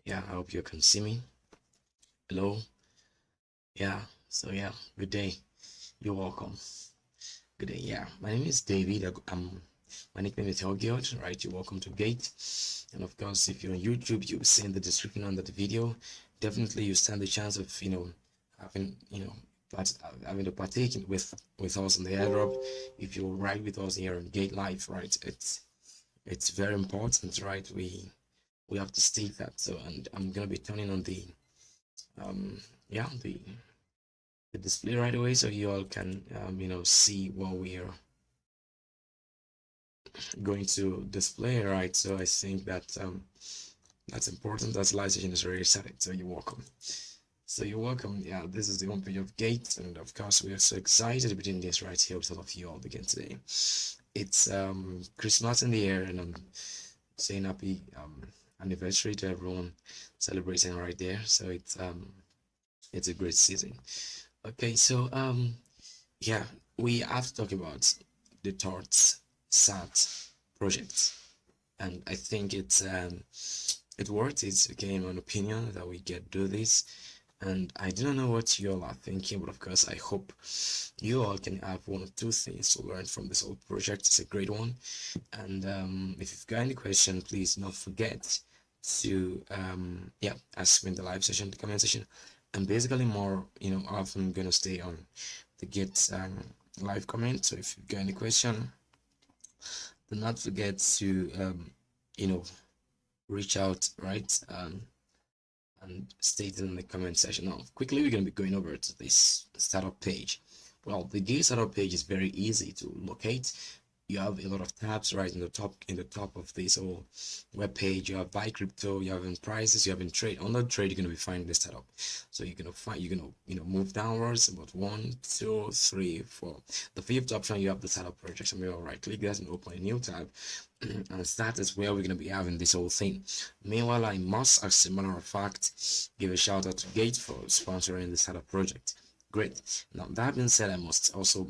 Yeah, I hope you can see me. Hello. Yeah. So yeah, good day. You're welcome. Good day. Yeah, my name is David. My nickname is Helgiot, right? You're welcome to Gate. And of course, if you're on YouTube, you'll see in the description under the video. Definitely, you stand the chance of having having to partake with us in the airdrop. If you ride with us here on Gate Live, right? It's very important, right? We have to state that. So, and I'm gonna be turning on um yeah the display right away so you all can see what we are going to display, right? So I think that that's important. That live session is already started, so you're welcome. Yeah, this is the homepage of Gate, and of course we are so excited to be doing this right here with all of you all again today. It's Christmas in the air, and I'm saying happy anniversary to everyone celebrating right there. So it's a great season. Okay, so yeah, we have to talk about the Turtsat project, and I think it's worth it. Okay, in my opinion, that we get do this. And I don't know what you all are thinking, but of course, I hope you all can have one or two things to learn from this whole project. It's a great one. And if you've got any question, please don't forget to ask me in the live session, the comment section. And basically more, often gonna stay on the Get live comment. So if you've got any question, do not forget to you know reach out, right? And state it in the comment section. Now, quickly, we're going to be going over to this startup page. Well, the Gate startup page is very easy to locate. You have a lot of tabs right in the top of this whole web page. You have buy crypto, you have in prices, you have in trade. On the trade, you're going to be finding the setup. So you're going to move downwards about 1, 2, 3, 4. The fifth option, you have the setup project. So we'll right click that and open a new tab. And that is where we're going to be having this whole thing. Meanwhile, I must, as a matter of fact, give a shout out to Gate for sponsoring the setup project. Great. Now that being said, I must also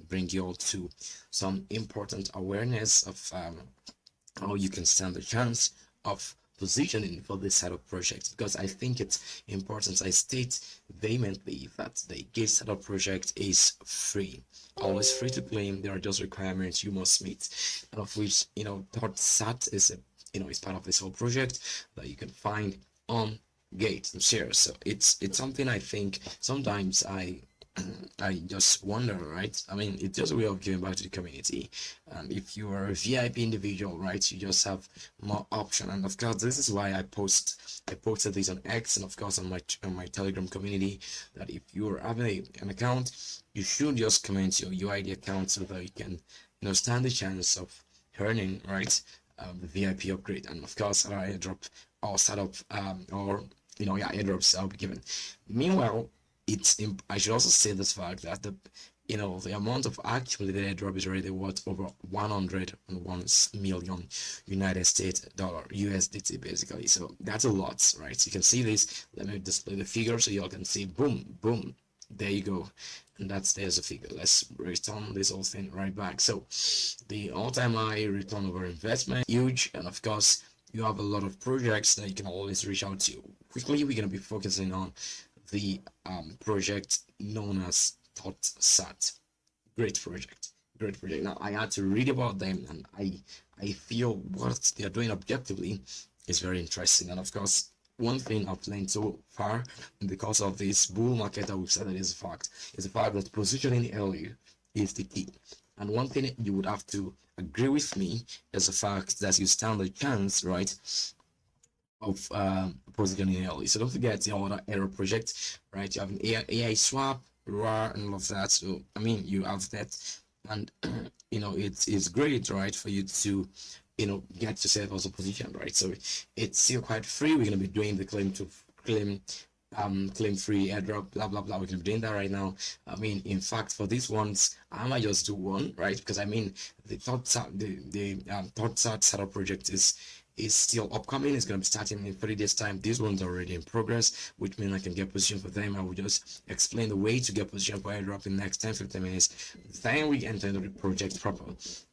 bring you all to some important awareness of how you can stand the chance of positioning for this setup project, because I think it's important I state vehemently that the Gate setup project is free, always free to claim. There are just requirements you must meet, and of which Turtsat is part of this whole project that you can find on Gate. I'm serious. So it's something I think sometimes I just wonder, right? I mean, it's just a way of giving back to the community. And if you are a VIP individual, right, you just have more option. And of course, this is why I posted this on X and of course on my Telegram community, that if you're having an account, you should just comment your UID account so that you can stand the chance of earning, right, the VIP upgrade. And of course, our airdrop or startup or airdrops I'll be given. Meanwhile, I should also say this fact that the amount of accumulated airdrop is already worth over 101 million United States dollar, USDT basically. So that's a lot, right? So you can see this. Let me display the figure so you all can see. Boom, boom. There you go. And there's a figure. Let's return this whole thing right back. So the all-time high return over investment, huge, and of course you have a lot of projects that you can always reach out to. Quickly, we're going to be focusing on the project known as Turtsat. Great project. Now I had to read about them, and I feel what they are doing objectively is very interesting. And of course, one thing I've learned so far in the course of this bull market that we've said that is the fact that positioning early is the key. And one thing you would have to agree with me is the fact that you stand a chance, right, of positioning early. So don't forget the other error project, right? You have an AI swap, RAR, and all of that. So I mean, you have that, and it's great, right, for you to get yourself also positioned, right? So it's still quite free. We're gonna be doing the claim free airdrop, blah blah blah. We're gonna be doing that right now. I mean, in fact, for these ones, I might just do one, right? Because I mean, the Turtsat setup project is still upcoming. It's going to be starting in 3 days time. These ones are already in progress, which means I can get position for them. I will just explain the way to get position for airdrop in the next 10-15 minutes. Then we enter into the project proper.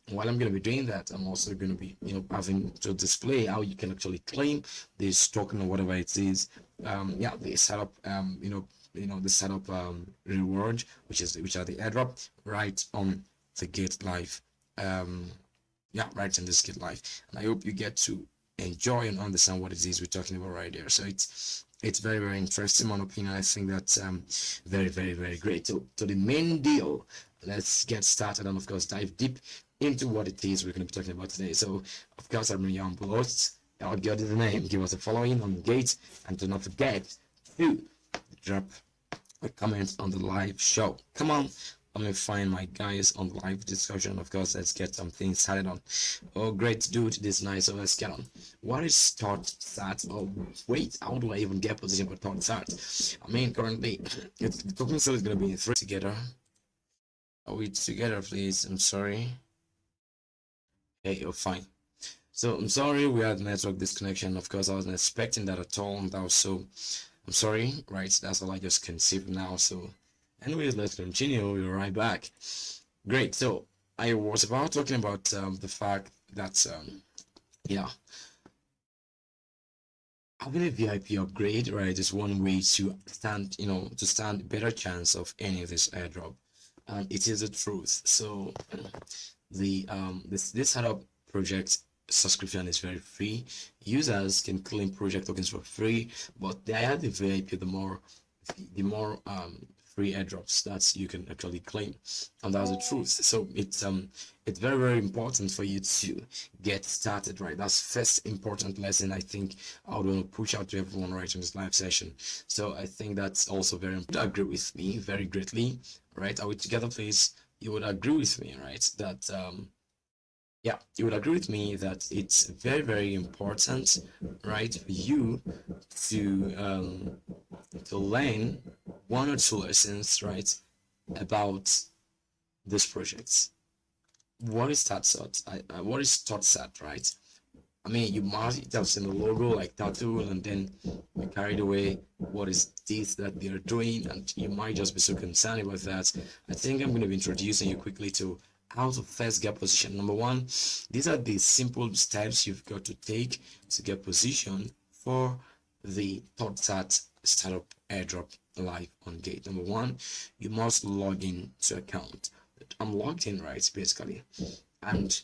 While I'm going to be doing that, I'm also going to be, having to display how you can actually claim this token or whatever it is. Yeah, the setup, the setup reward, which are the airdrop, right on the Gate Live. Yeah, right in this Gate Live, and I hope you get to enjoy and understand what it is we're talking about right there. So it's very, very interesting. In my opinion, I think that's very, very, very great. So to the main deal, let's get started and of course dive deep into what it is we're going to be talking about today. So of course, I'm your humble host. I'll give you the name, give us a following on the Gate, and do not forget to drop a comment on the live show. Come on, let me find my guys on the live discussion. Of course, let's get some things started on. Oh, great, dude, this is nice. So let's get on. What is Turtsat? Oh, wait, how do I even get position for Turtsat? I mean, currently, the token sale is going to be 3 together. Are we together, please? I'm sorry. Hey, you're fine. So I'm sorry we had network disconnection. Of course, I wasn't expecting that at all. And that was so. I'm sorry, right? That's all I just conceived now. So, anyways, let's continue. We're right back. Great. So I was about talking about the fact that yeah, having a VIP upgrade, right, is one way to stand better chance of any of this airdrop, and it is the truth. So the this setup project subscription is very free. Users can claim project tokens for free, but the higher the VIP, the more free airdrops that you can actually claim, and that's the truth. So it's very, very important for you to get started, right? That's first important lesson I think I would want to push out to everyone right in this live session. So I think that's also very important. Agree with me very greatly, right? Are we together, please? You would agree with me, right? That yeah, you would agree with me that it's very, very important, right, for you to learn 1 or 2 lessons, right, about this project. What is Turtsat? What is Turtsat, right? I mean, you might have seen the logo like tattoo, and then you carried away. What is this that they're doing? And you might just be so concerned about that. I think I'm going to be introducing you quickly to how to first get position. Number one, these are the simple steps you've got to take to get position for the Turtsat startup airdrop live on Gate. Number one, you must log in to account. I'm logged in, right, basically, and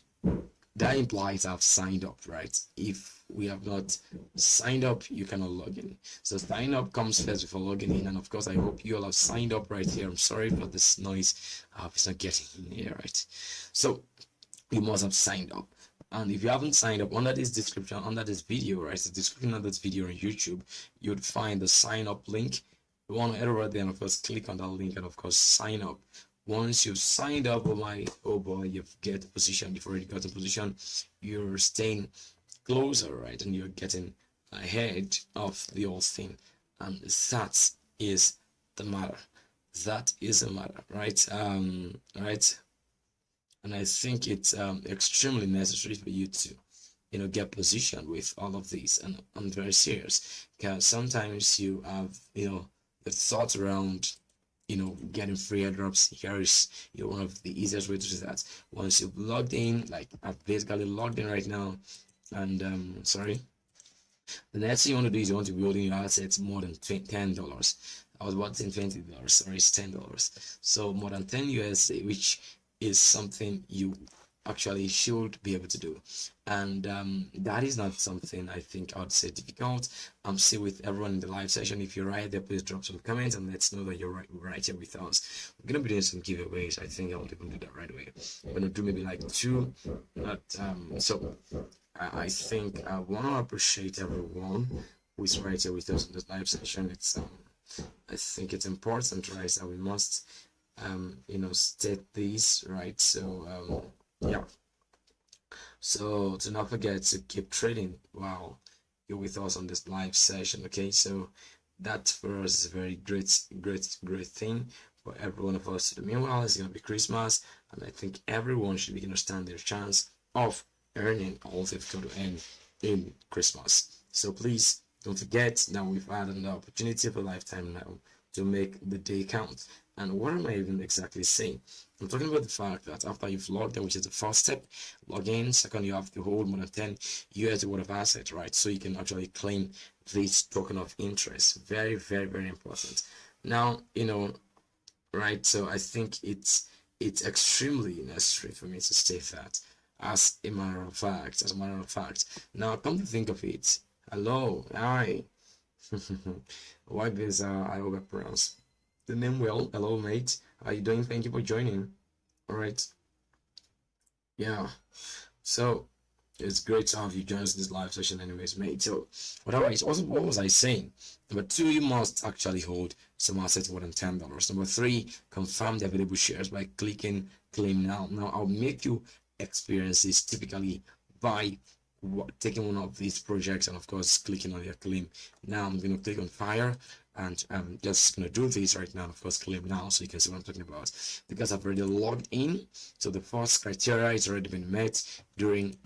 that implies I've signed up, right? If we have not signed up, you cannot log in. So sign up comes first before logging in, and of course I hope you all have signed up right here. I'm sorry for this noise. It's not getting in here, right? So you must have signed up, and if you haven't signed up, under this description, under this video, right, the description of this video on YouTube, you would find the sign up link. You want to head over there and of course click on that link and of course sign up. Once you've signed up, oh boy, you've get position, you've already got a position, you're staying closer, right, and you're getting ahead of the whole thing, and that is the matter. That is the matter, right? Right, and I think it's extremely necessary for you to get positioned with all of these, and I'm very serious because sometimes you have the thoughts around getting free airdrops. Here is one of the easiest way to do that. Once you've logged in, like I've basically logged in right now, and sorry, the next thing you want to do is you want to be holding your assets more than $10. I was about saying $20, sorry, it's $10. So more than 10 USD, which is something you actually should be able to do, and that is not something I think I would say difficult. I'm still with everyone in the live session. If you're right there, please drop some comments and let's know that you're right here with us. We're gonna be doing some giveaways. I think I'll even do that right away. I'm gonna do maybe like 2, not so I think I want to appreciate everyone who is right here with us in this live session. It's I think it's important, right, that we must state this, right? So yeah, so do not forget to keep trading while you're with us on this live session. Okay, so that for us is a very great thing for every one of us to do. Meanwhile, it's gonna be Christmas, and I think everyone should begin to stand their chance of earning all they've got to earn in Christmas. So please don't forget that we've had an opportunity of a lifetime now to make the day count. And what am I even exactly saying? I'm talking about the fact that after you've logged in, which is the first step, log in. Second, you have to hold more than 10 USD worth of assets, right? So you can actually claim this token of interest. Very, very, very important. Now, right? So I think it's extremely necessary for me to state that as a matter of fact. As a matter of fact. Now, come to think of it, hello, hi. Like this, I overpronounce the name well. Hello, mate. How you doing? Thank you for joining. All right. Yeah. So it's great to have you join us this live session, anyways, mate. So, what was I saying? Number two, you must actually hold some assets more than $10. Number three, confirm the available shares by clicking claim now. Now, I'll make you experience this typically by taking one of these projects and, of course, clicking on your claim. Now, I'm going to click on fire. And I'm just gonna do this right now. Of course, claim now, so you can see what I'm talking about. Because I've already logged in, so the first criteria has already been met during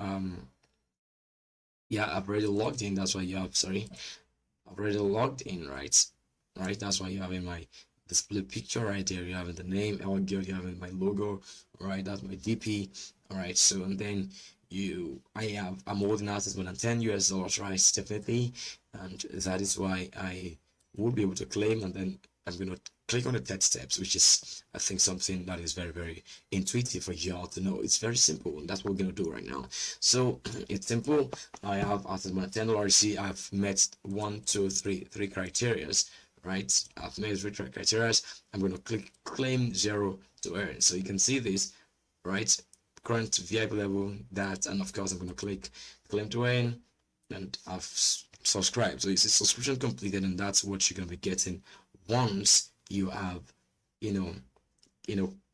yeah, I've already logged in. That's why you have I've already logged in, right? That's why you have in my display picture right there. You have the name, you have in my logo, right? That's my DP, all right. So and then I'm holding assets more than 10 US dollars, right? Definitely, and that is why I would be able to claim. And then I'm going to click on the 10 steps, which is, I think, something that is very, very intuitive for y'all to know. It's very simple, and that's what we're going to do right now. So it's simple. I have after my $10. See, I've met three criterias, right? I've met three criterias. I'm going to click claim 0 to earn. So you can see this, right? Current VIP level, that, and of course I'm going to click claim to earn, and I've subscribed. So it's a subscription completed, and that's what you're going to be getting once you have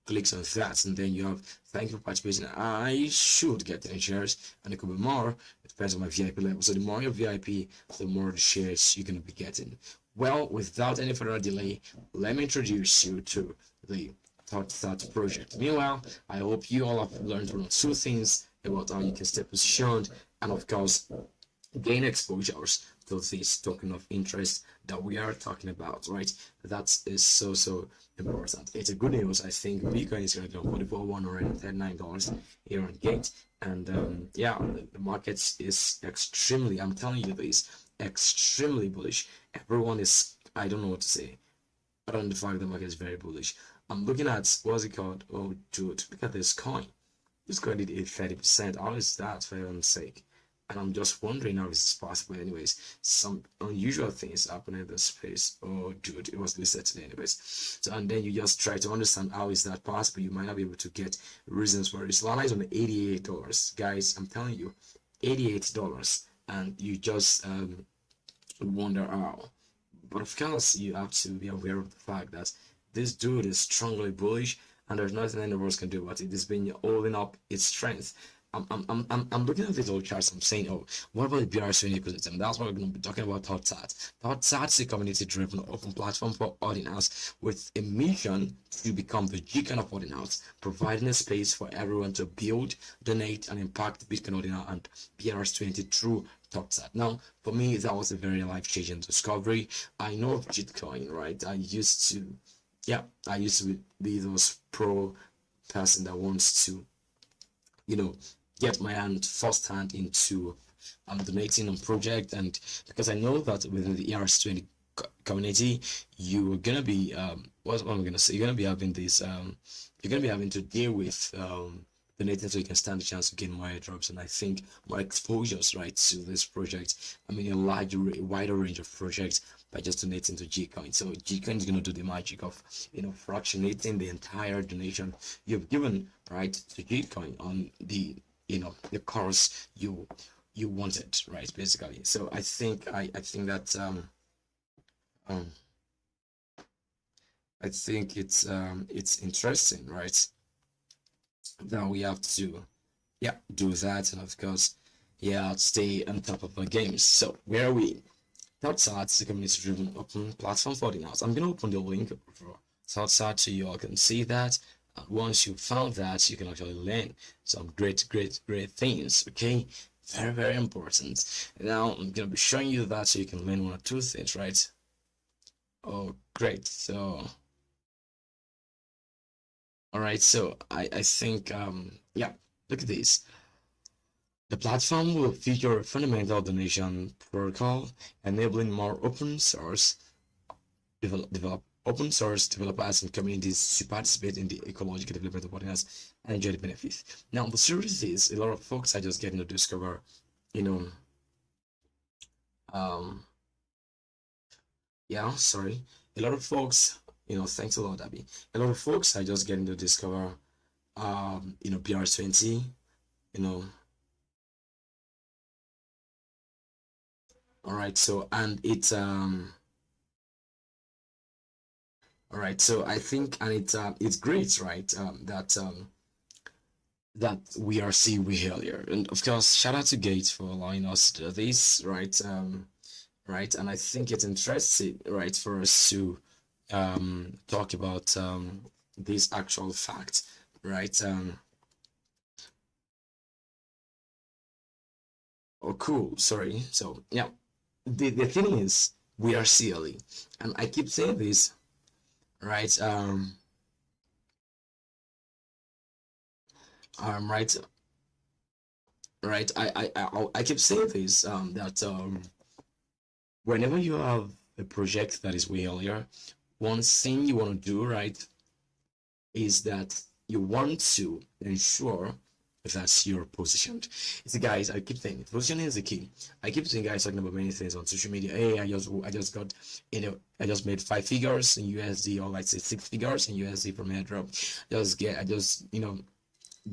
clicks on that. And then you have thank you for participating. I should get 10 shares, and it could be more. It depends on my VIP level. So the more your VIP, the more the shares you're going to be getting. Well, without any further delay, let me introduce you to the Turtsat project. Meanwhile, I hope you all have learned one or two things about how you can stay positioned and, of course, gain exposures to this token of interest that we are talking about, right? That is so important. It's a good news. I think Bitcoin is going to go $44,139 here on Gate, and yeah, the market is extremely, I'm telling you this, extremely bullish. Everyone is, I don't know what to say, but on the fact the market is very bullish. I'm looking at, what's it called? Oh, dude, look at this coin. This coin did 30%. How is that, for heaven's sake? And I'm just wondering how is this possible. Anyways, some unusual things happen in this space. Oh, dude, it was listed today. Anyways, so and then you just try to understand how is that possible. You might not be able to get reasons for it. Lana is on $88, guys. I'm telling you, $88, and you just wonder how. But of course, you have to be aware of the fact that this dude is strongly bullish, and there's nothing any of us can do about it. It's been holding up its strength. I'm looking at these old charts. I'm saying, oh, what about the BRC ecosystem? That's what we're going to be talking about. Turtsat. Turtsat is a community-driven open platform for ordinals with a mission to become the beacon of ordinals, providing a space for everyone to build, donate, and impact Bitcoin ordinal and BRC through Turtsat. Now, for me, that was a very life-changing discovery. I know of Bitcoin, right? I used to be those pro person that wants to, get my hand firsthand into donating on project. And because I know that within the ERS20 community, you're gonna be what am I gonna say? You're gonna be having this you're gonna be having to deal with donating, so you can stand a chance to gain more airdrops, and I think more exposures, right, to this project. I mean, a wider range of projects by just donating to Gcoin. So Gcoin is going to do the magic of fractionating the entire donation you've given, right, to Gcoin on the the course you wanted, right, basically. So I think that I think it's interesting, right, that we have to do that, and of course stay on top of our games. So where are we? Turtsat is a community-driven open platform for ordinals. I'm gonna open the link for Turtsat so you all can see that. And once you found that, you can actually learn some great things. Okay, Very, very important. Now I'm gonna be showing you that so you can learn one or two things, right? Oh, great. So, all right. So I think yeah. Look at this. The platform will feature a fundamental donation protocol, enabling more develop open source developers and communities to participate in the ecological development of partners and enjoy the benefits. Now, the truth is, a lot of folks are just getting to discover, you know, um, yeah, sorry, a lot of folks, thanks a lot, Abby. A lot of folks are just getting to discover, PRS20, you know, all right. So, and it's all right. So I think, and it's great, right? That we are seeing we earlier. And of course, shout out to Gates for allowing us to do this, right? Right. And I think it's interesting, right, for us to talk about this actual fact, right? Oh, cool. Sorry. So yeah, the thing is, we are CLE, and I keep saying this, right? Right, right. I keep saying this that whenever you have a project that is way earlier, one thing you want to do, right, is that you want to ensure that you're positioned. See, guys, I keep saying positioning is the key. I keep seeing guys talking about many things on social media. Hey, I just got, I just made 5 figures in USD, or let's say 6 figures in USD from airdrop. I just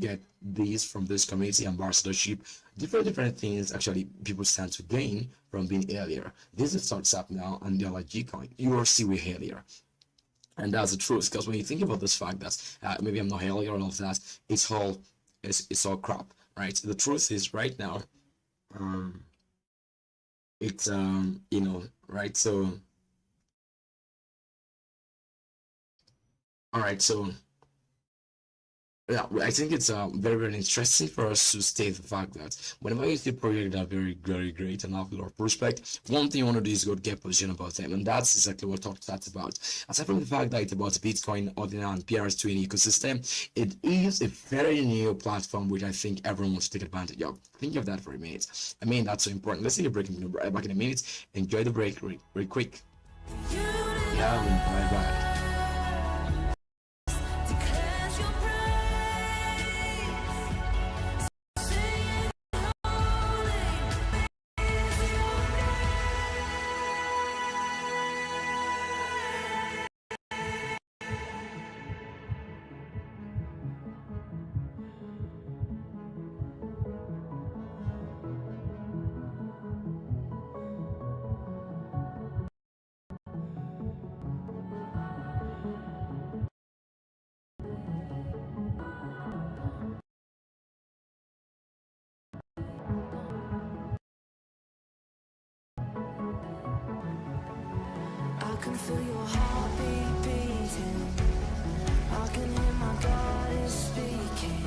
get these from this community ambassadorship, different things actually people stand to gain from being earlier. This is Turtsat now, and they're like Gcoin. You are still earlier. And that's the truth, because when you think about this fact that maybe I'm not earlier and all of that, it's all crap, right? The truth is right now, um, it's right. So all right, so yeah, I think it's very, very interesting for us to state the fact that whenever you see projects that are very, very great and have a lot of prospect, one thing you want to do is go get position about them, and that's exactly what that's about. Aside from the fact that it's about Bitcoin, Ordinal, and PRS20 ecosystem, it is a very new platform which I think everyone wants to take advantage of. Think of that for a minute. I mean, that's so important. Let's take a break. Back in a minute. Enjoy the break, very quick. Yeah, bye bye. I can feel your heartbeat beating. I can hear my God is speaking.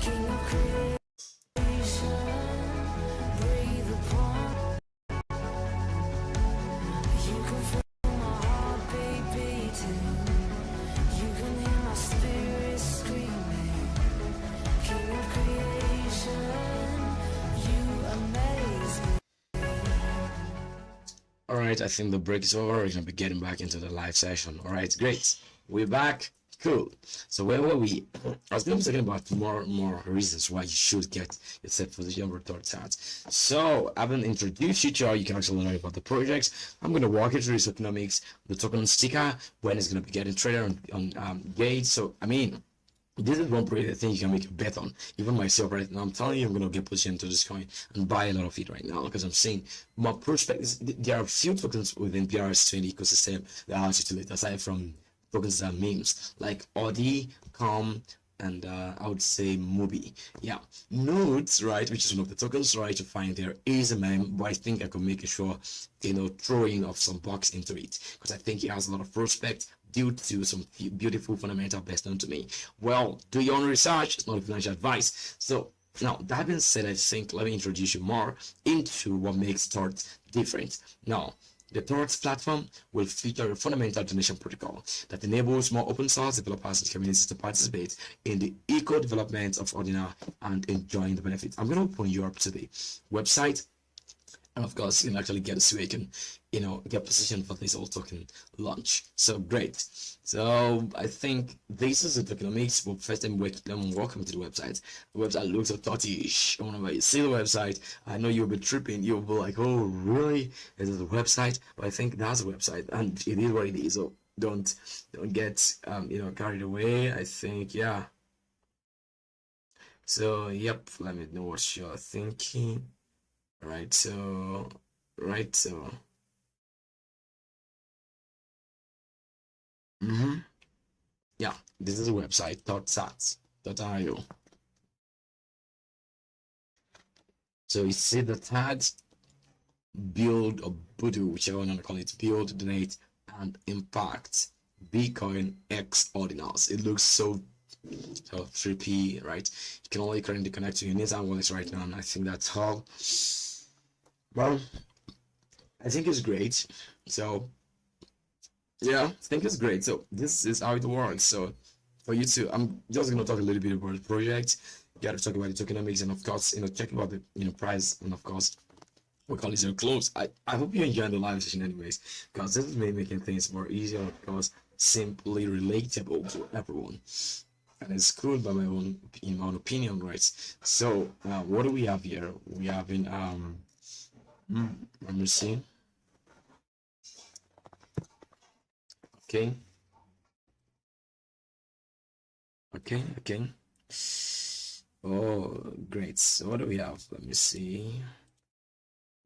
King of creation, breathe upon. You can feel my heartbeat beating. You can hear my spirit screaming. King of creation, you amaze me. All right, I think the break is over. We're gonna be getting back into the live session. All right, great. We're back. Cool. So where were we? I was going to be talking about more reasons why you should get yourself positioned for Turtsat. So I haven't introduced you to how you can actually learn about the projects. I'm going to walk you through this economics, the token sticker, when it's going to be getting traded on Gates. So I mean, this is one project I think you can make a bet on. Even myself right now, I'm telling you, I'm gonna get positioned into this coin and buy a lot of it right now because I'm seeing my prospects. There are a few tokens within PRS20 ecosystem that are utilized aside from tokens that are memes like Audi, Com, and I would say Mubi. Yeah, Nodes, right, which is one of the tokens, right, to find there is a meme, but I think I could make sure, throwing of some bucks into it because I think it has a lot of prospect due to some beautiful fundamental best known to me. Well, do your own research. It's not financial advice. So Now, that being said, I think let me introduce you more into what makes TURT different. Now, the TURT platform will feature a fundamental donation protocol that enables more open source developers and communities to participate in the eco development of Ordina and enjoying the benefits. I'm going to open you up to the website, and of course you can actually get so you can get positioned for this whole token launch. So great. So I think this is the tokenomics. But first time welcome to the website. The website looks so thoughty-ish. Whenever you see the website, I know you'll be tripping. You'll be like, oh really, this is the website? But I think that's the website, and it is what it is. So don't get carried away. I think, yeah. So yep, let me know what you're thinking. Right, so yeah, this is a website, Turtsat.io. So you see the tags: build or Voodoo, whichever one you want to call it, build, donate, and impact Bitcoin X ordinals. It looks so 3P, right? You can only currently connect to your Nissan wallets right now, and I think that's all. Well, I think it's great. So yeah, I think it's great. So this is how it works. So for you to, I'm just gonna talk a little bit about the project. You gotta talk about the tokenomics, and of course, check about the price, and of course we call it zero close. I hope you enjoyed the live session anyways, because this is me making things more easier, of course, simply relatable to everyone. And it's cool by in my own opinion, right? So what do we have here? We have in let me see. Okay. Oh, great. So what do we have? Let me see.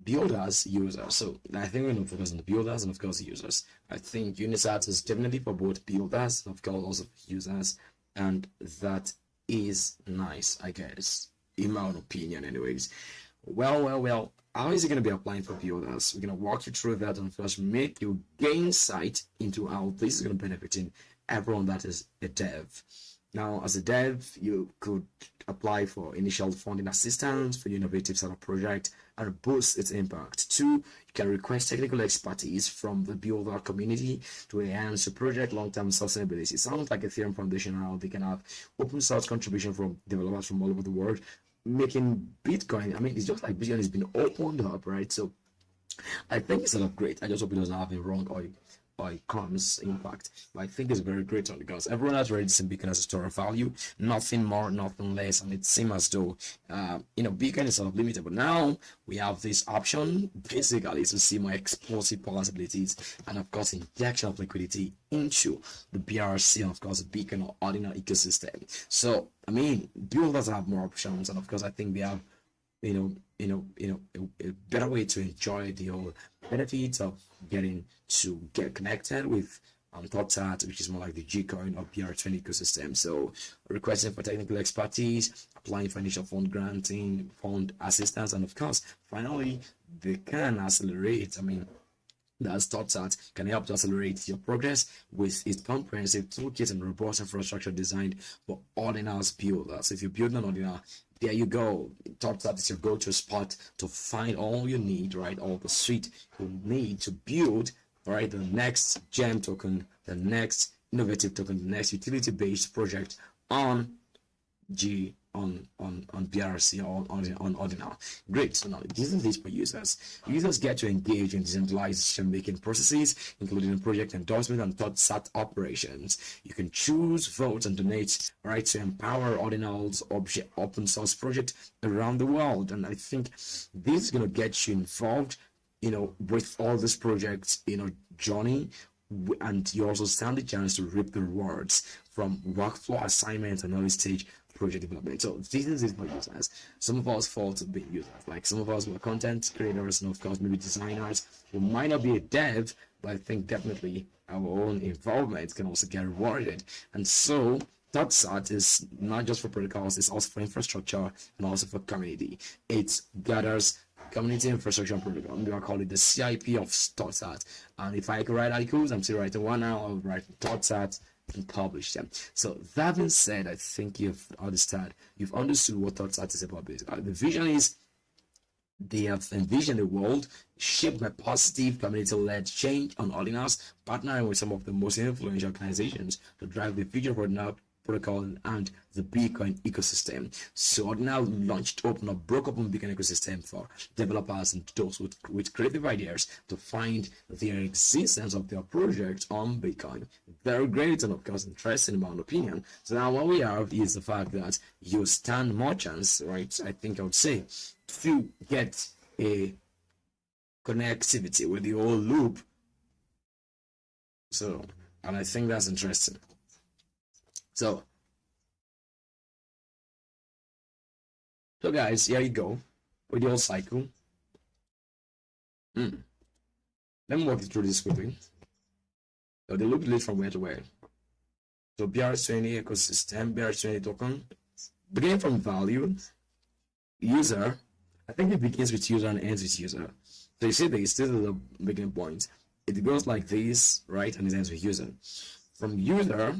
Builders, users. So I think we're going to focus on the builders and of course users. I think Unisat is definitely for both builders and of course also users, and that is nice, I guess, in my own opinion anyways. Well, how is it going to be applying for builders? We're going to walk you through that and first make you gain insight into how this is going to benefit in everyone that is a dev. Now, as a dev, you could apply for initial funding assistance for your innovative startup project and boost its impact. 2, you can request technical expertise from the builder community to enhance your project long-term sustainability. It sounds like Ethereum Foundation now. They can have open source contribution from developers from all over the world, making Bitcoin. I mean, it's just like Bitcoin has been opened up, right? So I think it's sort of great. I just hope it doesn't have a wrong or comes impact. But I think it's very great because everyone has already seen Bitcoin as a store of value, nothing more, nothing less, and it seems as though Bitcoin is sort of limited. But now we have this option basically to see more explosive possibilities and of course injection of liquidity into the BRC and of course the Bitcoin or ordinary ecosystem. So I mean, builders have more options, and of course I think they have a better way to enjoy the whole benefits of get connected with Turtsat, which is more like the Gcoin or PR20 ecosystem. So requesting for technical expertise, applying for initial fund granting, fund assistance, and of course, finally, they can accelerate. I mean, that's Turtsat can help to accelerate your progress with its comprehensive toolkit and robust infrastructure designed for ordinals builders. So if you're building an ordinal, there you go. Turtsat is your go-to spot to find all you need, right? All the suite you need to build, right? The next gem token, the next innovative token, the next utility-based project on BRC or on Ordinal. Great. So now this is this for users. Users get to engage in decentralized decision-making processes, including project endorsement and Turtsat operations. You can choose, vote, and donate, right, to empower Ordinal's open source project around the world. And I think this is going to get you involved, with all these projects, journey, and you also stand the chance to reap the rewards from workflow assignments and early stage project development. So this is it for users. Some of us fall to be users, like some of us were content creators and of course maybe designers who might not be a dev, but I think definitely our own involvement can also get rewarded. And so Turtsat is not just for protocols, it's also for infrastructure and also for community. It gathers community infrastructure and protocol. I'm gonna call it the CIP of Turtsat. And if I could write articles, I'm still writing one now. I'll write Turtsat and publish them. So that being said, I think you've understood what Turtsat is about. The vision is they have envisioned a world shaped by positive community-led change on Ordinals, partnering with some of the most influential organizations to drive the future of Ordinal protocol and the Bitcoin ecosystem. So Ordinal broke open Bitcoin ecosystem for developers and those with creative ideas to find the existence of their project on Bitcoin. Very great and of course interesting in my opinion. So now what we have is the fact that you stand more chance, right? I think I would say to get a connectivity with the whole loop. So, and I think that's interesting. So guys, here you go with the whole cycle. Let me walk you through this quickly. So they look lit from where to where. So BRC20 ecosystem, BRC20 token, beginning from value, user. I think it begins with user and ends with user. So you see that it's still the beginning point. It goes like this, right? And it ends with user. From user,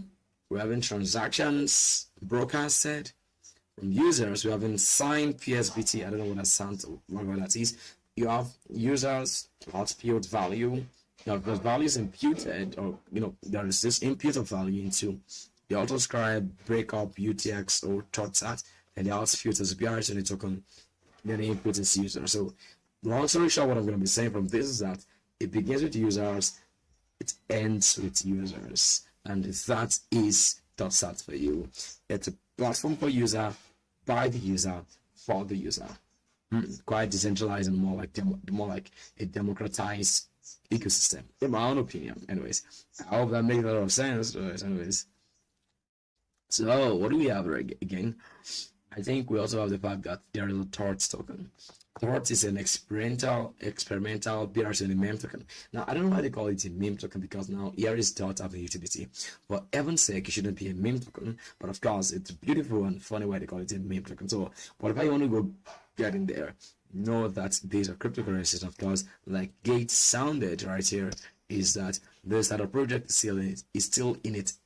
we're having transactions, broker said. From users, we're having signed PSBT. I don't know what that sounds, whatever that is. You have users, output value. Now, the value is imputed, or there is this input of value into the autoscribe, breakup, UTX, or Turtsat, and the output is BRC20 token. Then the input is user. So long story short, what I'm going to be saying from this is that it begins with users, it ends with users, and that is Turtsat for you. It's a platform for user, by the user, for the user. Quite decentralized and more like a democratized ecosystem, in my own opinion. Anyways, I hope that makes a lot of sense. Anyways, so what do we have again? I think we also have the fact that there is a TURT token. TURT is an experimental BRC20 meme token. Now, I don't know why they call it a meme token, because now here is TURT having utility. For heaven's sake, it shouldn't be a meme token, but of course, it's beautiful and funny why they call it a meme token. So, whatever you want to go get in there, know that these are cryptocurrencies. Of course, like Gates sounded right here, is that this type of project is still in its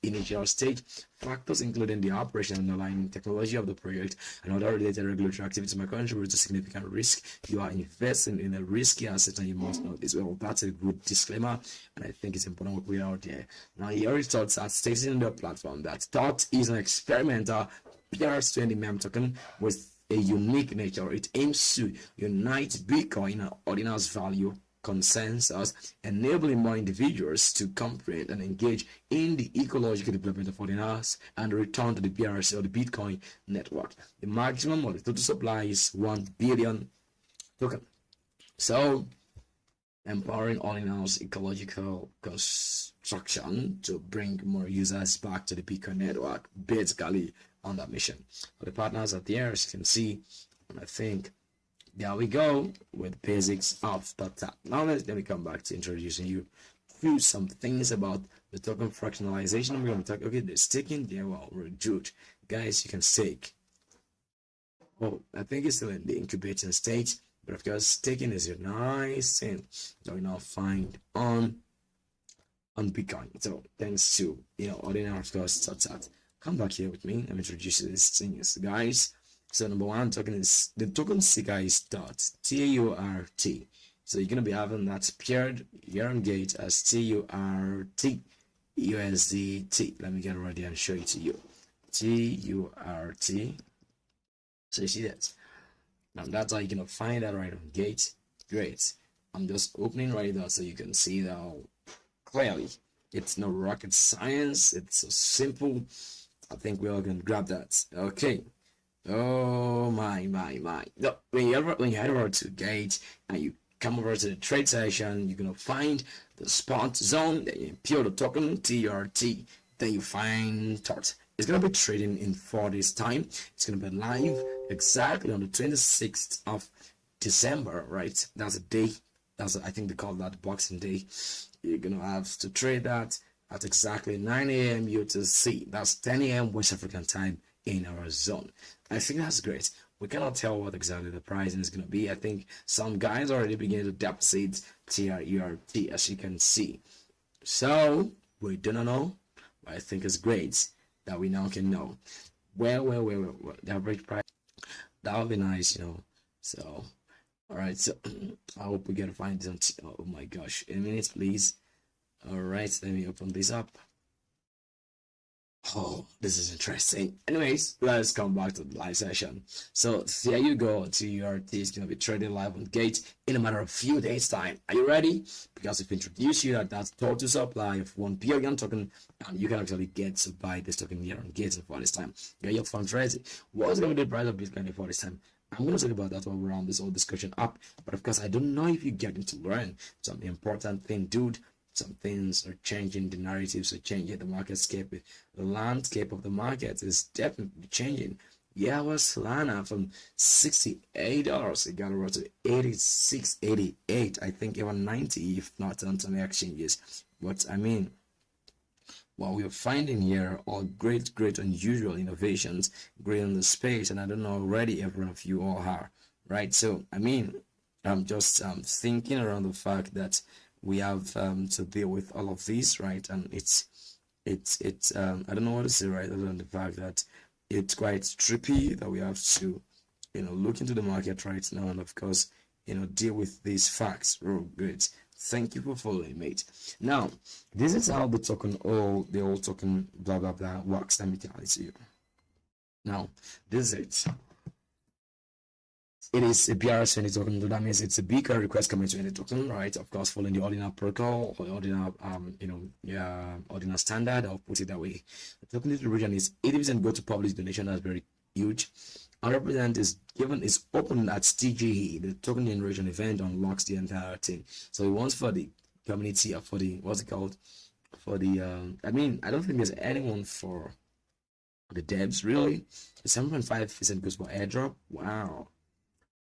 initial stage. Factors including the operation and underlying technology of the project and other related regulatory activities might contribute to significant risk. You are investing in a risky asset, and you must know this. Well, that's a good disclaimer, and I think it's important what we are out there. Now, here it starts at stating in the platform that TURT is an experimental BRC20 meme token with a unique nature. It aims to unite Bitcoin and Ordinal's value consensus, enabling more individuals to comprehend and engage in the ecological development of Ordinals and return to the BRC or the Bitcoin network. The maximum of the total supply is 1 billion token. So, empowering Ordinals ecological construction to bring more users back to the Bitcoin network, basically on that mission. But the partners are there, as you can see, and I think there we go with basics of Turtsat. Now let me come back to introducing you to some things about the token fractionalization. I'm going to talk, okay, the staking there, well, good. Guys, you can stake. Oh, I think it's still in the incubating stage, but of course, staking is a nice thing that we now find on Bitcoin. So thanks to, Ordinary, of course, Turtsat. Come back here with me. Let me introduce you to these things, guys. So number one token is the token seeker is TURT, TURT. So you're gonna be having that paired here on Gate as TURT USDT. Let me get ready and show it to you. TURT. So you see that. Now that's how you're gonna find that right on Gate. Great. I'm just opening right there so you can see that clearly. It's no rocket science. It's so simple. I think we all can grab that. Okay. Oh my. No, when you head over to Gate and you come over to the trade session, you're gonna find the spot zone. Then you impure the token TURT. Then you find TURT. It's gonna be trading in 4 days time. It's gonna be live exactly on the 26th of December, right? That's a day. I think they call that Boxing Day. You're gonna have to trade that at exactly 9 a.m. UTC. That's 10 a.m. West African time in our zone. I think that's great. We cannot tell what exactly the pricing is going to be. I think some guys already begin to deposit TURT, as you can see. So we do not know, but I think it's great that we now can know. Well, the average price, that would be nice, So, all right, so I hope we get to find some. Oh my gosh, a minute, please. All right, let me open this up. Oh, this is interesting. Anyways, let's come back to the live session. So there you go. TURT is going to be trading live on Gate in a matter of few days' time. Are you ready? Because we've introduced you that that's total supply of 1 billion token, and you can actually get to buy this token here on Gate for this time. Get your funds ready. What's going to be the price of Bitcoin for this time? I'm going to talk about that while we're on this whole discussion up. But of course, I don't know if you're getting to learn some important thing, dude. Some things are changing, the narratives are changing, the marketscape, the landscape of the market is definitely changing. Yeah, was Solana from $68, it got over to 86, 88, I think even 90 if not on some exchanges. But I mean, what we're finding here are great unusual innovations, great in the space, and I don't know already every one of you all are, right? So I mean, I'm just thinking around the fact that we have to deal with all of these, right? And it's I don't know what to say, right, other than the fact that it's quite trippy that we have to look into the market right now, and of course deal with these facts. Oh, great, thank you for following, mate. Now this is how the whole token blah blah blah works. Let me tell it to you. Now this is it. It is a BRC20 token, so that means it's a beacon request coming to any token, right? Of course, following the ordinal protocol or ordinal, ordinal standard. I'll put it that way. The token distribution is 80% go to public donation. That's very huge. 100% is given is open at TGE. The token generation event unlocks the entire thing. So it wants for the community or for the what's it called? For the I mean, I don't think there's anyone for the devs really. 7.5% goes for airdrop. Wow.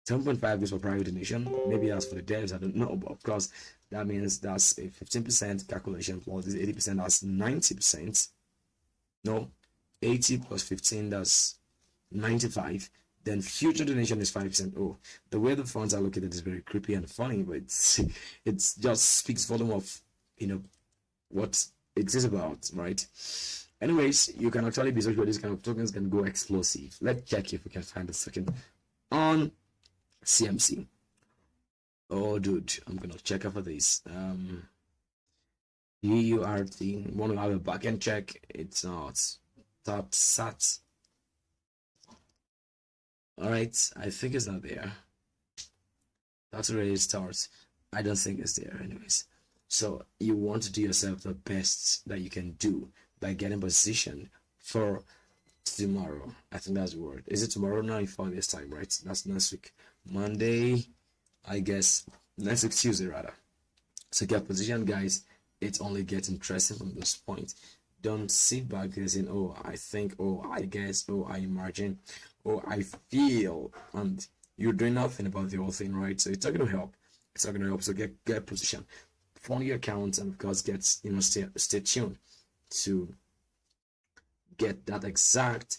7.5 goes for private donation. Maybe that's for the devs, I don't know, but of course that means that's a 15% calculation plus this 80%, that's 90%. No, 80 plus 15, that's 95. Then future donation is 5%. Oh, the way the funds are located is very creepy and funny, but it's just speaks volume of what it is about, right? Anyways, you can actually be so sure these kind of tokens can go explosive. Let's check if we can find a second on CMC. Oh dude, I'm gonna check out for this. TURT, want to have a backend check, it's not. Turtsat. Alright, I think it's not there. That's where it starts. I don't think it's there anyways. So you want to do yourself the best that you can do by getting positioned for tomorrow. I think that's the word. Is it tomorrow now? For this time, right? That's next week. Monday, I guess. Next week, Tuesday, rather. So get positioned, guys. It only gets interesting from this point. Don't sit back and say, oh, I think, oh, I guess, oh, I imagine, oh, I feel, and you're doing nothing about the whole thing, right? So it's not going to help. It's not going to help. So get positioned. Fund your accounts, and of course, stay tuned to get that exact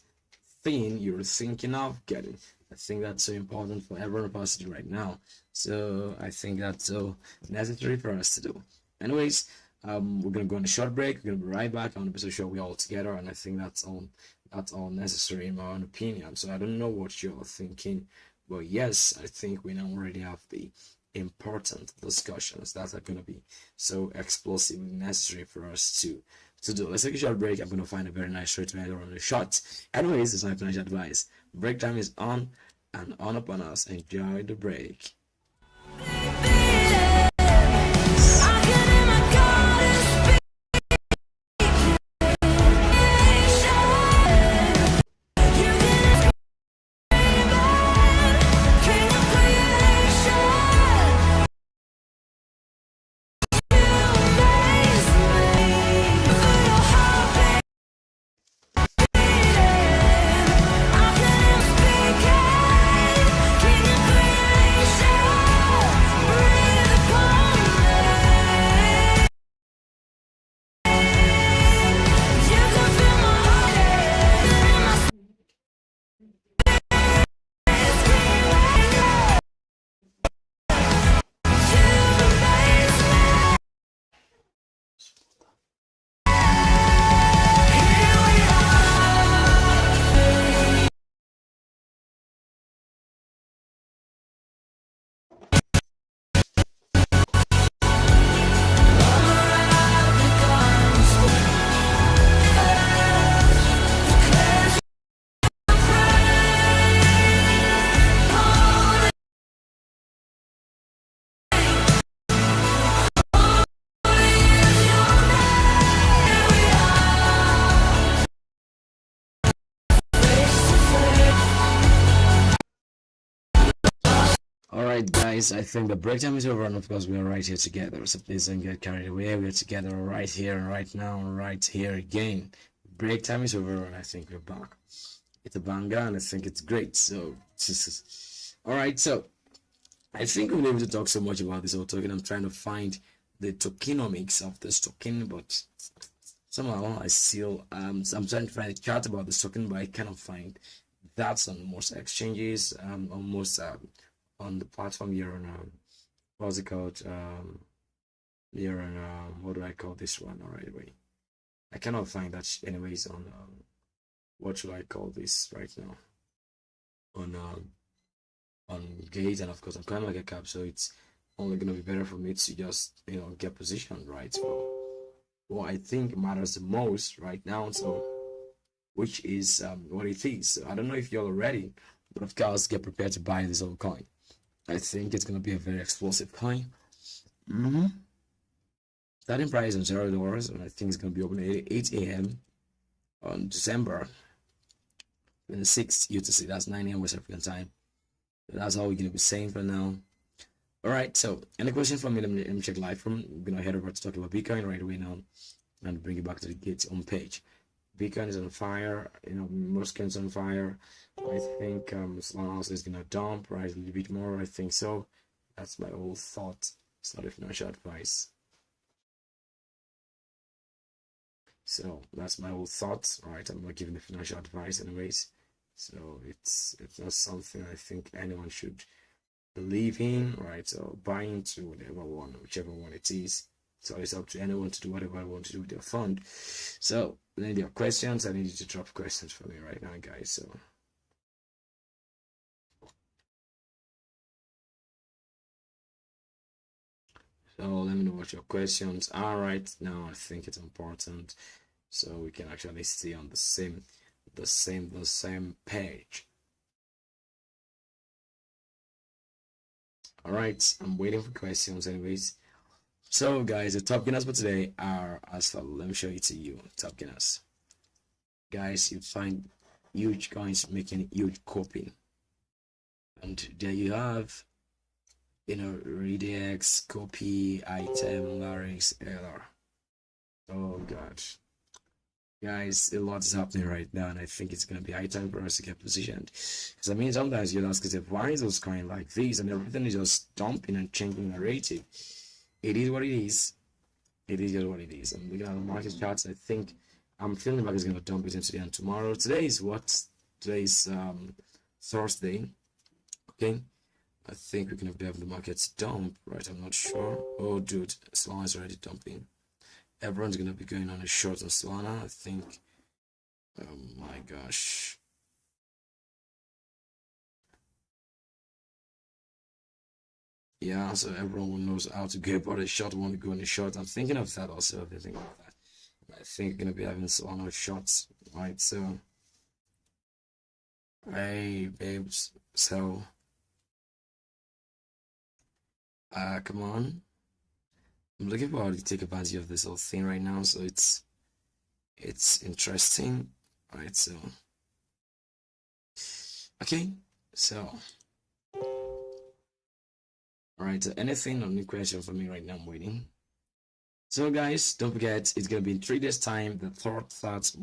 thing you're thinking of getting. I think that's so important for everyone of us to do right now. So I think that's so necessary for us to do. Anyways, we're gonna go on a short break. We're gonna be right back. I want to be so sure we're all together, and I think that's all necessary in my own opinion. So I don't know what you're thinking, but yes, I think we now already have the important discussions that are gonna be so explosive and necessary for us to do. Let's take a short break. I'm going to find a very nice shirt to head on the shot. Anyways, it's my financial advice. Break time is on and on upon us. Enjoy the break. All right, guys, I think the break time is over, and of course, we are right here together. So please don't get carried away. We are together right here, right now, right here again. Break time is over, and I think we're back. It's a banger, and I think it's great. So, all right, so I think we'll be able to talk so much about this whole token. I'm trying to find the tokenomics of this token, but somehow I still I'm trying to find a chart about this token, but I cannot find that on most exchanges, almost on the platform here on what's it called? Here on what do I call this one? All right, wait, I cannot find that anyways on what should I call this right now on gate, and of course I'm kind of like a cap, so it's only gonna be better for me to just get positioned right. So what I think matters the most right now, so which is what it is. So I don't know if you're ready, but of course get prepared to buy this whole coin. I think it's gonna be a very explosive coin. Starting price on $0, and I think it's gonna be open at 8 a.m. on December 26th UTC. That's 9 a.m. West African time. That's all we're gonna be saying for now. All right. So any question from me? Let me check live from. We're gonna head over to talk about Bitcoin right away now, and bring you back to the Gate home page. Bitcoin is on fire. Most coins on fire. I think Solana is gonna dump right a little bit more. I think so. That's my whole thought. It's not a financial advice. So that's my whole thought. All right. I'm not giving the financial advice, anyways. So it's not something I think anyone should believe in, right? So buy into whatever one, whichever one it is. So it's up to anyone to do whatever I want to do with their fund. So then there are questions. I need you to drop questions for me right now, guys. So let me know what your questions are right now. I think it's important so we can actually stay on the same page. All right, I'm waiting for questions anyways. So guys, the top gainers for today are as follows. Let me show it to you. Top gainers, guys, you find huge coins making huge copy, and there you have Redex, copy, item, larynx, LR. Oh god, guys, a lot is happening right now, and I think it's gonna be high time for us to get positioned. Because I mean, sometimes you'll ask yourself, why is those coins like this, and everything is just dumping and changing narrative. It is what it is. It is just what it is. I'm looking at the market charts. I think I'm feeling the market is gonna dump between today and tomorrow. Today is what? Today is Thursday. Okay. I think we can have the markets dump, right? I'm not sure. Oh, dude, Solana is already dumping. Everyone's gonna be going on a short on Solana, I think. Oh my gosh. Yeah, so everyone knows how to go about a short, want to go on a short. I'm thinking of that also. If you think of that, I think we're gonna be having Solana shots, right? So, hey, babes, so. Come on. I'm looking forward to take advantage of this whole thing right now, so it's interesting, right? So okay, so all right, so anything or new question for me right now? I'm waiting. So guys, don't forget, it's gonna be in 3 days time. The Turtsat,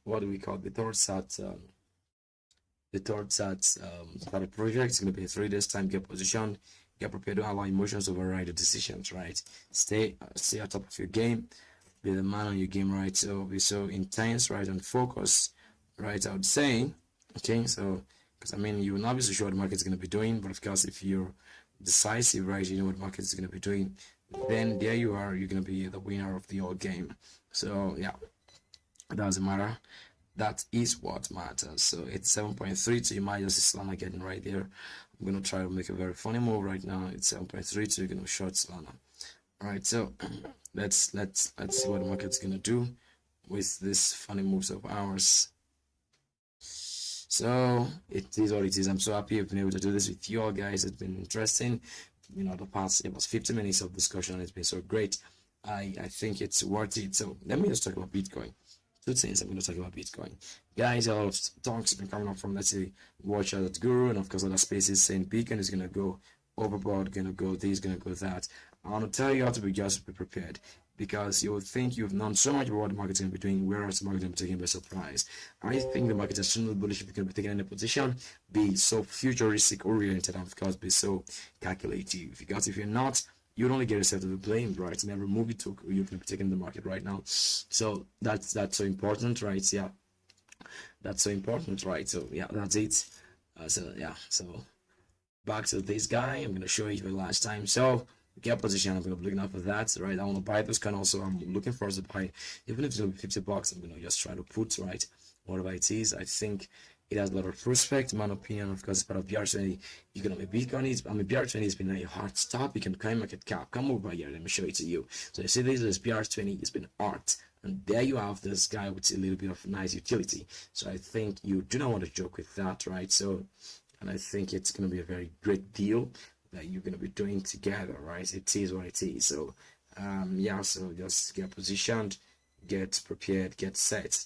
what do we call it? The Turtsat starter project is gonna be in 3 days time. Get positioned, get prepared. Don't allow emotions override the decisions, right? Stay on top of your game, be the man on your game, right? So be so intense, right, and focus, right? I would say, okay, so because I mean you will not be so sure what the market is going to be doing, but of course if you're decisive, right, you know what the market is going to be doing, then there you are, you're going to be the winner of the whole game. So yeah, it doesn't matter. That is what matters. So it's 7.3, so you might just see Solana getting right there. I'm gonna try to make a very funny move right now. It's 7.3, so you're gonna short Solana. All right, so let's see what the market's gonna do with this funny moves of ours. So it is what it is. I'm so happy I've been able to do this with you all, guys. It's been interesting. The past, it was 50 minutes of discussion. It's been so great. I think it's worth it. So let me just talk about Bitcoin. two things I'm going to talk about Bitcoin. Guys, a lot of talks have been coming up from, let's say, Watch Out Guru, and of course other spaces saying Bitcoin is going to go overboard, going to go this, going to go that. I want to tell you how to be just be prepared, because you will think you've known so much about what the market is going to be doing, whereas the market is going to be taken by surprise. I think the market is extremely bullish if you're going to be taking any position, be so futuristic oriented, and of course be so calculative, because if you're not, you'd only get yourself to be blamed, right? In every move you took, you're going to be taking the market right now. So that's so important, right? Yeah, that's so important, right? So yeah, that's it. So back to this guy. I'm going to show you the last time. So get position, I'm going to be looking out for that, right? I want to buy this kind. Also, I'm looking for us to buy, even if it's going to be 50 bucks, I'm going to just try to put, right, whatever it is. I think it has a lot of prospect, in my opinion. Of course, it's part of BR20 economic Bitcoin is. I mean, BR20 has been a hard stop. You can coin market cap. Come over here, let me show it to you. So you see this is BR20, it's been art. And there you have this guy with a little bit of nice utility. So I think you do not want to joke with that, right? So, and I think it's going to be a very great deal that you're going to be doing together, right? It is what it is. So yeah, so just get positioned, get prepared, get set.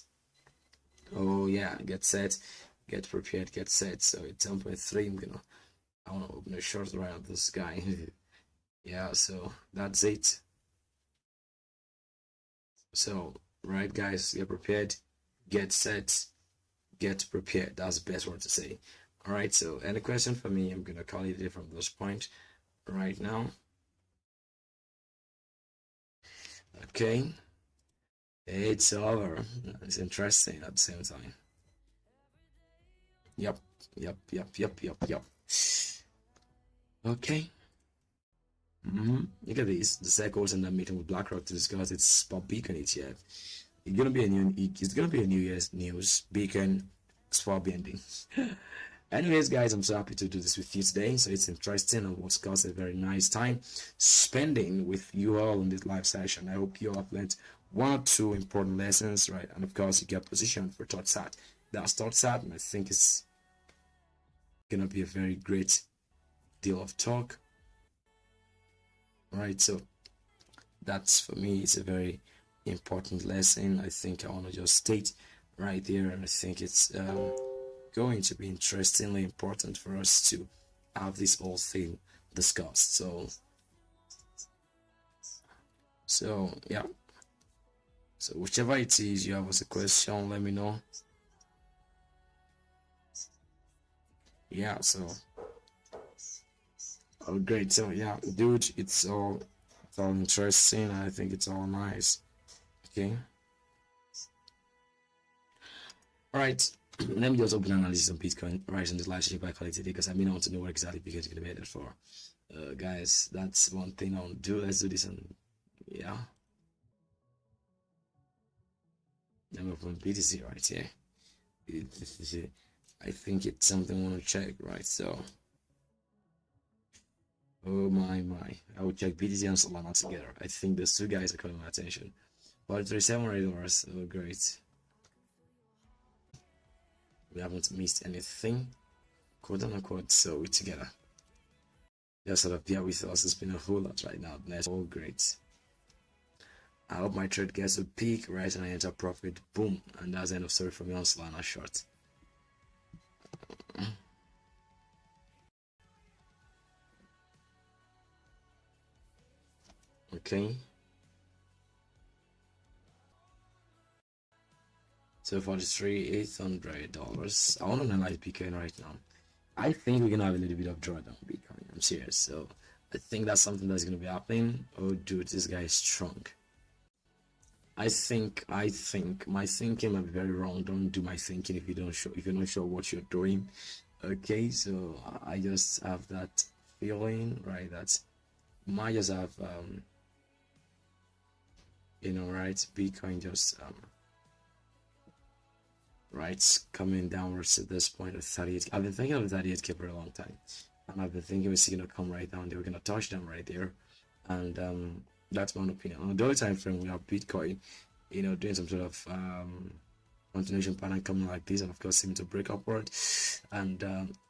Oh yeah, get set, get prepared, get set. So it's 10.3. I want to open a short around this guy. Yeah, so that's it. So right, guys, get prepared, get set, get prepared. That's the best word to say. All right, so any question for me, I'm gonna call it from this point right now. Okay, it's over. It's interesting at the same time. Yep. Okay. Look at this. The circles in the meeting with BlackRock to discuss its spot beacon ETF. It's gonna be a New Year's news beacon spot bending. Anyways, guys, I'm so happy to do this with you today. So it's interesting and what's caused a very nice time spending with you all in this live session. I hope you all have learned one or two important lessons, right? And of course, you get positioned for Turtsat. That's Turtsat, and I think it's gonna be a very great deal of talk, right? So that's, for me, it's a very important lesson. I think I want to just state right there, and I think it's going to be interestingly important for us to have this whole thing discussed. So yeah, so whichever it is you have as a question, let me know. Yeah, so oh great. So yeah, dude, it's all interesting. I think it's all nice. Okay, all right. Let me just open analysis on Bitcoin right in the live stream by collected, because I mean I want to know what exactly Bitcoin is going to be headed for. Guys, that's one thing I want to do. Let's do this, and yeah, let me open BTC right here. I think it's something I want to check, right? So oh my, I will check BTC and Solana together. I think those two guys are calling my attention. But $37. Oh great. We haven't missed anything, quote unquote, so we're together. Just sort of bear with us. It's been a whole lot right now. That's all great. I hope my trade gets a peak, right, and I enter profit. Boom. And that's the end of story for me on Solana short. Okay. So $43,800. I want to analyze Bitcoin right now. I think we're gonna have a little bit of drawdown Bitcoin. I'm serious. So I think that's something that's gonna be happening. Oh dude, this guy is strong. I think my thinking might be very wrong. Don't do my thinking if you're not sure what you're doing. Okay, so I just have that feeling, right? That might just have right, Bitcoin just right, coming downwards at this point of 38. I've been thinking of 38K for a long time, and I've been thinking it's gonna come right down. They were gonna touch down right there, and that's my opinion. On the daily time frame, we have Bitcoin, doing some sort of continuation pattern coming like this, and of course seem to break upward. And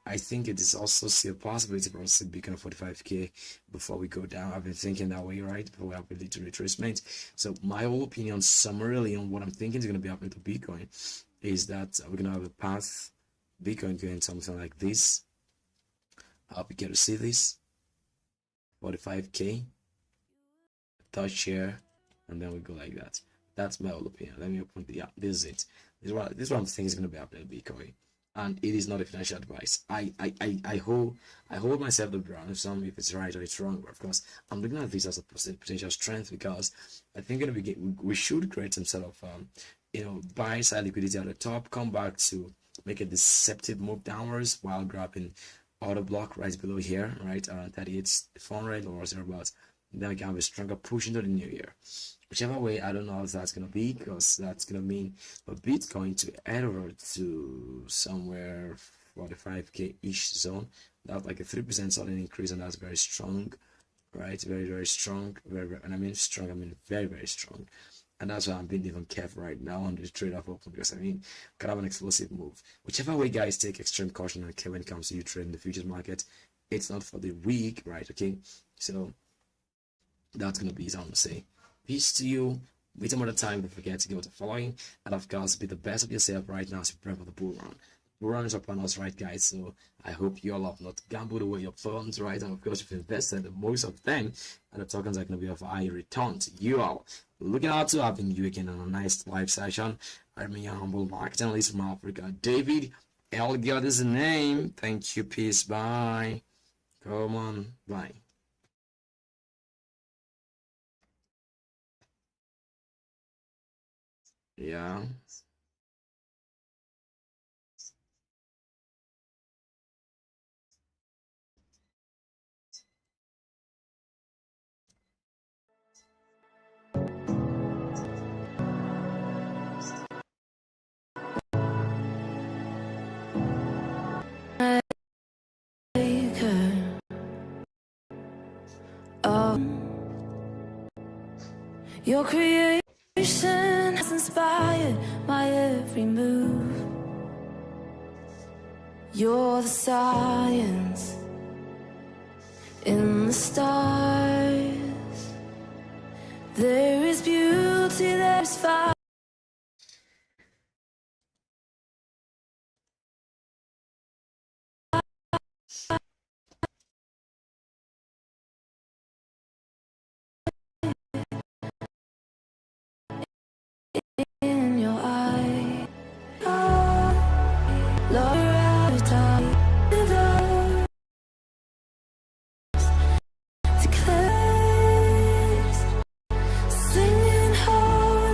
I think it is also still a possibility for us to be kind of 45k before we go down. I've been thinking that way, right? Before we have a little retracement. So my whole opinion summarily on what I'm thinking is going to be happening to Bitcoin is that we're going to have a path, Bitcoin going something like this. I hope you get to see this. 45k, touch here, and then we go like that. That's my whole opinion. Let me open the, yeah, this is it. This is what I'm thinking is going to be happening in Bitcoin. And it is not a financial advice. I hold myself the ground if it's right or it's wrong. But of course, I'm looking at this as a potential strength because I think we should create some sort of buy side liquidity at the top, come back to make a deceptive move downwards while grabbing order block right below here, right around 38,400 or thereabouts. Then we can have a stronger push into the new year. Whichever way, I don't know how that's gonna be, because that's gonna mean a Bitcoin to head over to somewhere 45k ish zone. That's like a 3% sudden increase, and that's very strong, right? Very, very strong. And I mean strong, I mean very, very strong. And that's why I'm being even careful right now on the trade off open, because I mean, could have an explosive move. Whichever way, guys, take extreme caution and care when it comes to you trading the futures market. It's not for the weak, right? Okay, so that's gonna be, as I'm gonna say. Peace to you. Wait some other time. Don't forget to give it a following, and of course, be the best of yourself right now as you prep for the bull run. Bull run is upon us, right, guys? So I hope you all have not gambled away your funds, right? And of course, you've invested most of them, and the tokens are going to be of high return to you all. Looking out to having you again on a nice live session. I'm your humble market analyst from Africa, David Elliott is the name. Thank you. Peace. Bye. Come on. Bye. Yeah. Your creation has inspired my every move. You're the science in the stars. There is beauty, there's fire.